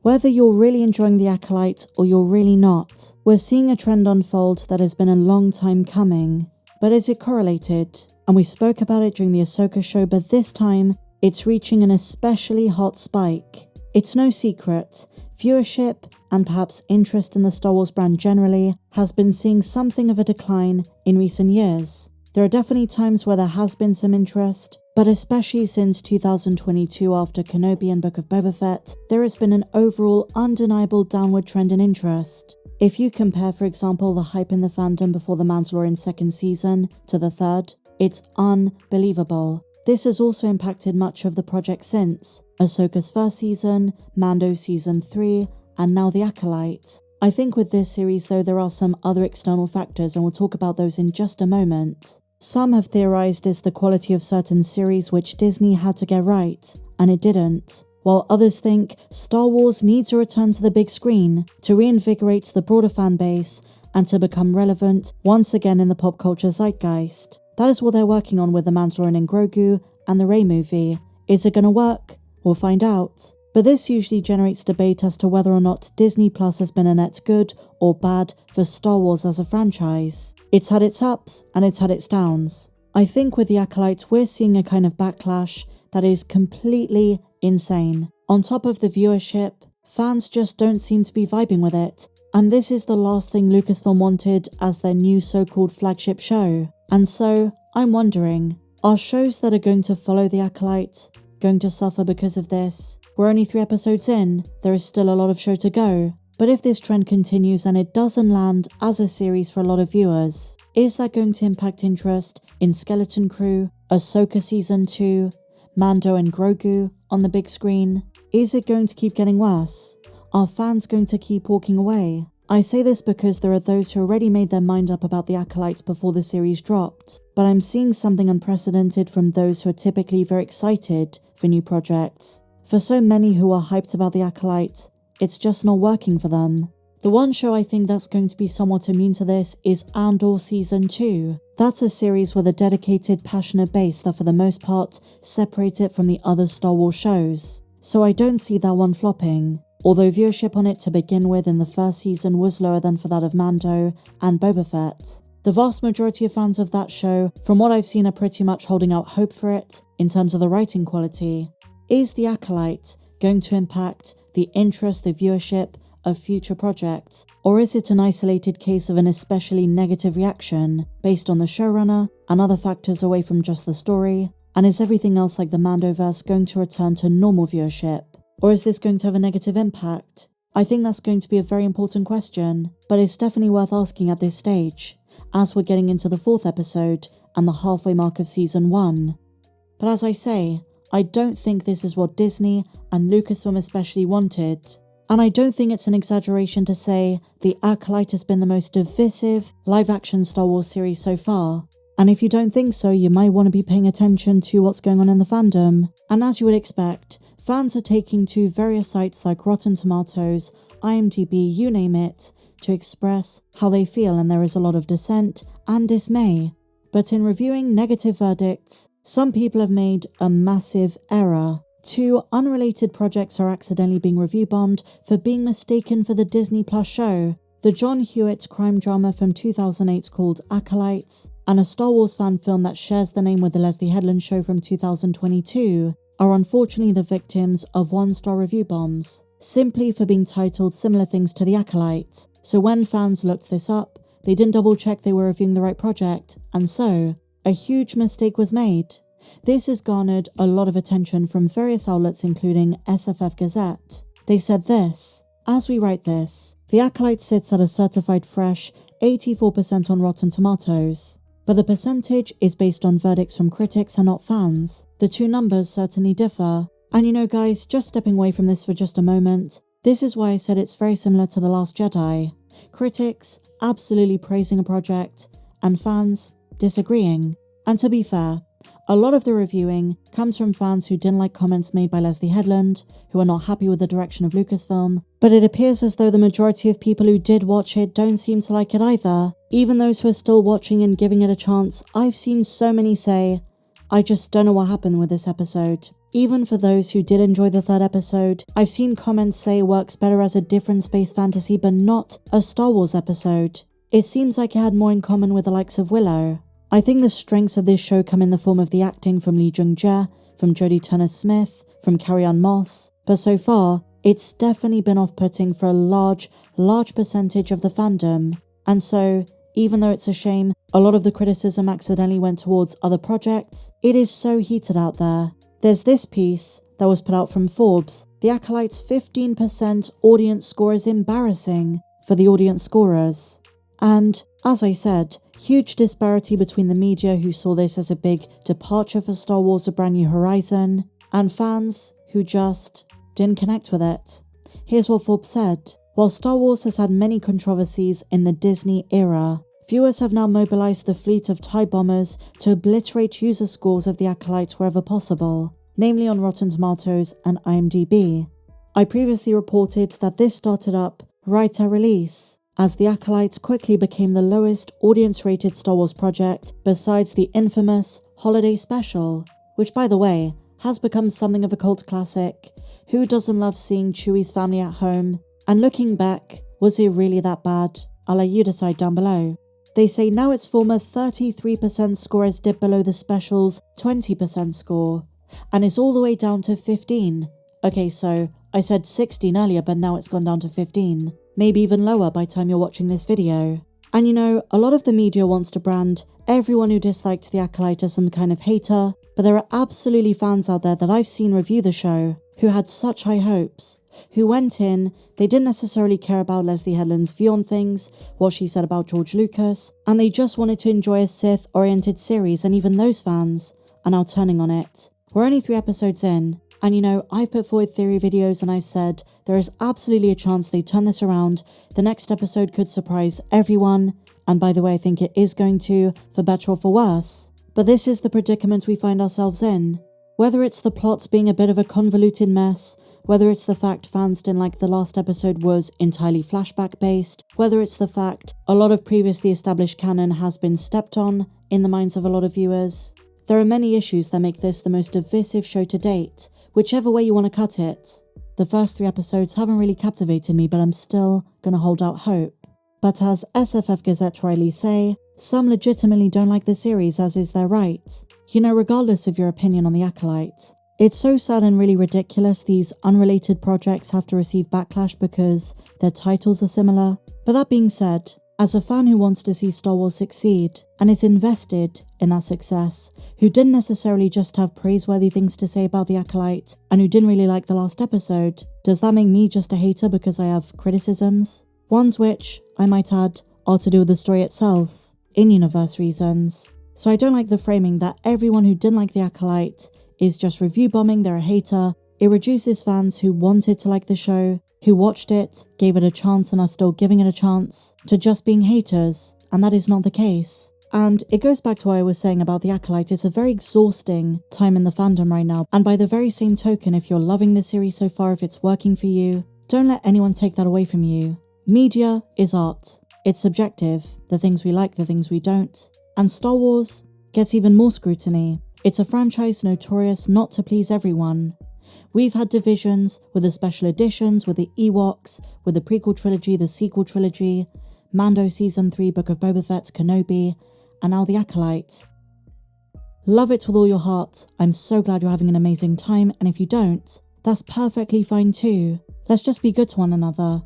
Whether you're really enjoying The Acolyte or you're really not, we're seeing a trend unfold that has been a long time coming. But is it correlated? And we spoke about it during the Ahsoka show, but this time, it's reaching an especially hot spike. It's no secret, viewership, and perhaps interest in the Star Wars brand generally, has been seeing something of a decline in recent years. There are definitely times where there has been some interest, but especially since 2022 after Kenobi and Book of Boba Fett, there has been an overall undeniable downward trend in interest. If you compare, for example, the hype in the fandom before the Mandalorian second season to the third, it's unbelievable. This has also impacted much of the project since Ahsoka's first season, Mando season 3, and now The Acolyte. I think with this series though there are some other external factors and we'll talk about those in just a moment. Some have theorized it's the quality of certain series which Disney had to get right, and it didn't. While others think Star Wars needs a return to the big screen to reinvigorate the broader fan base and to become relevant once again in the pop culture zeitgeist. That is what they're working on with The Mandalorian and Grogu and the Rey movie. Is it gonna work? We'll find out. But this usually generates debate as to whether or not Disney Plus has been a net good or bad for Star Wars as a franchise. It's had its ups and it's had its downs. I think with The Acolyte we're seeing a kind of backlash that is completely insane. On top of the viewership, fans just don't seem to be vibing with it. And this is the last thing Lucasfilm wanted as their new so-called flagship show. And so, I'm wondering, are shows that are going to follow The Acolyte going to suffer because of this? We're only 3 episodes in, there is still a lot of show to go. But if this trend continues and it doesn't land as a series for a lot of viewers, is that going to impact interest in Skeleton Crew, Ahsoka Season 2, Mando and Grogu on the big screen? Is it going to keep getting worse? Are fans going to keep walking away? I say this because there are those who already made their mind up about The Acolyte before the series dropped, but I'm seeing something unprecedented from those who are typically very excited for new projects. For so many who are hyped about The Acolyte, it's just not working for them. The one show I think that's going to be somewhat immune to this is Andor Season 2. That's a series with a dedicated, passionate base that for the most part separates it from the other Star Wars shows. So I don't see that one flopping. Although viewership on it to begin with in the first season was lower than for that of Mando and Boba Fett. The vast majority of fans of that show, from what I've seen, are pretty much holding out hope for it in terms of the writing quality. Is The Acolyte going to impact the interest, the viewership of future projects, or is it an isolated case of an especially negative reaction based on the showrunner and other factors away from just the story? And is everything else like the Mandoverse going to return to normal viewership? Or is this going to have a negative impact? I think that's going to be a very important question, but it's definitely worth asking at this stage, as we're getting into the 4th episode and the halfway mark of Season 1. But as I say, I don't think this is what Disney and Lucasfilm especially wanted. And I don't think it's an exaggeration to say The Acolyte has been the most divisive live-action Star Wars series so far. And if you don't think so, you might want to be paying attention to what's going on in the fandom. And as you would expect, fans are taking to various sites like Rotten Tomatoes, IMDb, you name it, to express how they feel, and there is a lot of dissent and dismay. But in reviewing negative verdicts, some people have made a massive error. 2 unrelated projects are accidentally being review bombed for being mistaken for the Disney Plus show. The John Hewitt crime drama from 2008 called Acolytes, and a Star Wars fan film that shares the name with the Leslie Headland show from 2022, are unfortunately the victims of 1-star review bombs, simply for being titled similar things to The Acolyte. So when fans looked this up, they didn't double check they were reviewing the right project, and so a huge mistake was made. This has garnered a lot of attention from various outlets including SFF Gazette. They said this: as we write this, The Acolyte sits at a certified fresh 84% on Rotten Tomatoes. But the percentage is based on verdicts from critics and not fans. The 2 numbers certainly differ. And you know guys, just stepping away from this for just a moment, this is why I said it's very similar to The Last Jedi. Critics absolutely praising a project, and fans disagreeing. And to be fair, a lot of the reviewing comes from fans who didn't like comments made by Leslie Headland, who are not happy with the direction of Lucasfilm, but it appears as though the majority of people who did watch it don't seem to like it either. Even those who are still watching and giving it a chance, I've seen so many say, I just don't know what happened with this episode. Even for those who did enjoy the third episode, I've seen comments say it works better as a different space fantasy but not a Star Wars episode. It seems like it had more in common with the likes of Willow. I think the strengths of this show come in the form of the acting from Lee Jung-jae, from Jodie Turner-Smith, from Carrie-Anne Moss, but so far, it's definitely been off-putting for a large percentage of the fandom. And so, even though it's a shame a lot of the criticism accidentally went towards other projects, it is so heated out there. There's this piece that was put out from Forbes. The Acolyte's 15% audience score is embarrassing for the audience scorers. And, as I said, huge disparity between the media who saw this as a big departure for Star Wars: A Brand New Horizon, and fans who just didn't connect with it. Here's what Forbes said. While Star Wars has had many controversies in the Disney era, viewers have now mobilized the fleet of TIE bombers to obliterate user scores of The Acolyte wherever possible, namely on Rotten Tomatoes and IMDb. I previously reported that this started up right at release, as The Acolyte quickly became the lowest audience-rated Star Wars project besides the infamous Holiday Special, which, by the way, has become something of a cult classic. Who doesn't love seeing Chewie's family at home? And looking back, was it really that bad? I'll let you decide down below. They say now its former 33% score has dipped below the special's 20% score, and is all the way down to 15. Okay, so I said 16 earlier, but now it's gone down to 15. Maybe even lower by the time you're watching this video. And you know, a lot of the media wants to brand everyone who disliked The Acolyte as some kind of hater, but there are absolutely fans out there that I've seen review the show who had such high hopes, who went in, they didn't necessarily care about Leslie Headland's view on things, what she said about George Lucas, and they just wanted to enjoy a Sith-oriented series, and even those fans are now turning on it. We're only 3 episodes in, and you know, I've put forward theory videos and I've said there is absolutely a chance they turn this around. The next episode could surprise everyone, and by the way, I think it is going to, for better or for worse. But this is the predicament we find ourselves in. Whether it's the plots being a bit of a convoluted mess, whether it's the fact fans didn't like the last episode was entirely flashback based, whether it's the fact a lot of previously established canon has been stepped on in the minds of a lot of viewers, there are many issues that make this the most divisive show to date, whichever way you want to cut it. The first 3 episodes haven't really captivated me, but I'm still gonna hold out hope. But as SFF Gazette rightly say, some legitimately don't like the series, as is their right. You know, regardless of your opinion on The Acolyte, it's so sad and really ridiculous these unrelated projects have to receive backlash because their titles are similar. But that being said, as a fan who wants to see Star Wars succeed and is invested in that success, who didn't necessarily just have praiseworthy things to say about The Acolyte and who didn't really like the last episode, does that make me just a hater because I have criticisms? Ones which, I might add, are to do with the story itself, in-universe reasons. So I don't like the framing that everyone who didn't like The Acolyte is just review bombing, they're a hater. It reduces fans who wanted to like the show, who watched it, gave it a chance and are still giving it a chance, to just being haters, and that is not the case. And it goes back to what I was saying about The Acolyte. It's a very exhausting time in the fandom right now, and by the very same token, if you're loving the series so far, if it's working for you, don't let anyone take that away from you. Media is art. It's subjective, the things we like, the things we don't. And Star Wars gets even more scrutiny. It's a franchise notorious not to please everyone. We've had divisions with the special editions, with the Ewoks, with the prequel trilogy, the sequel trilogy, Mando Season 3, Book of Boba Fett, Kenobi, and now The Acolyte. Love it with all your heart. I'm so glad you're having an amazing time, and if you don't, that's perfectly fine too. Let's just be good to one another.